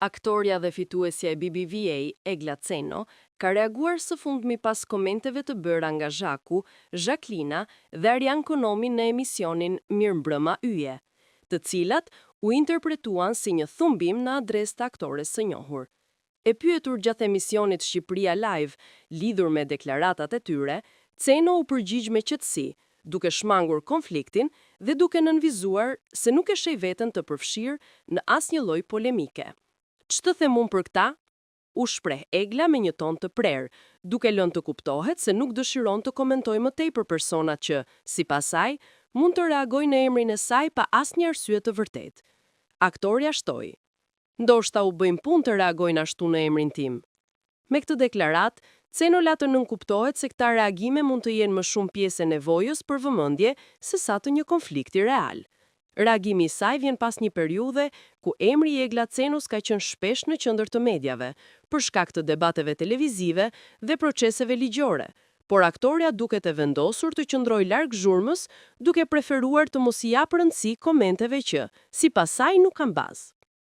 Aktoria dhe fituesja e BBVA, Egla Ceno, ka reaguar së fundmi pas komenteve të bëra nga Zhaku, Zhaklina dhe Arjan Konomi në emisionin Mirëmbrëma Yje, të cilat u interpretuan si një thumbim në adresë të aktores së njohur. E pyetur gjatë emisionit Shqipëria Live, lidhur me deklaratat e tyre, Ceno u përgjigj me qetësi, duke shmangur konfliktin dhe duke nënvizuar se nuk e sheh veten të përfshirë në asnjë lloj polemike. Ç'të them unë për këta? U shpreh Egla me një ton të prerë, duke lënë të kuptohet se nuk dëshiron të komentojë më tej për personat që, sipas saj, mund të reagojnë në emrin e saj pa asnjë arsye të vërtetë. Aktoria shtoi: "Ndoshta u bëjmë punë të reagojnë ashtu në emrin tim." Me këtë deklarat, Ceno la të nënkuptohet se këta reagime mund të jenë më shumë pjesë e nevojës për vëmendje se sa të një konflikti real. Reagimi i saj vjen pas një periudhe ku emri i Egla Cenus ka qenë shpesh në qendër të mediave, për shkak të debateve televizive dhe proceseve ligjore, por aktoria duket e vendosur të qëndrojë larg zhurmës, duke preferuar të mos i japë rëndësi komenteve që, sipas saj, nuk kanë bazë.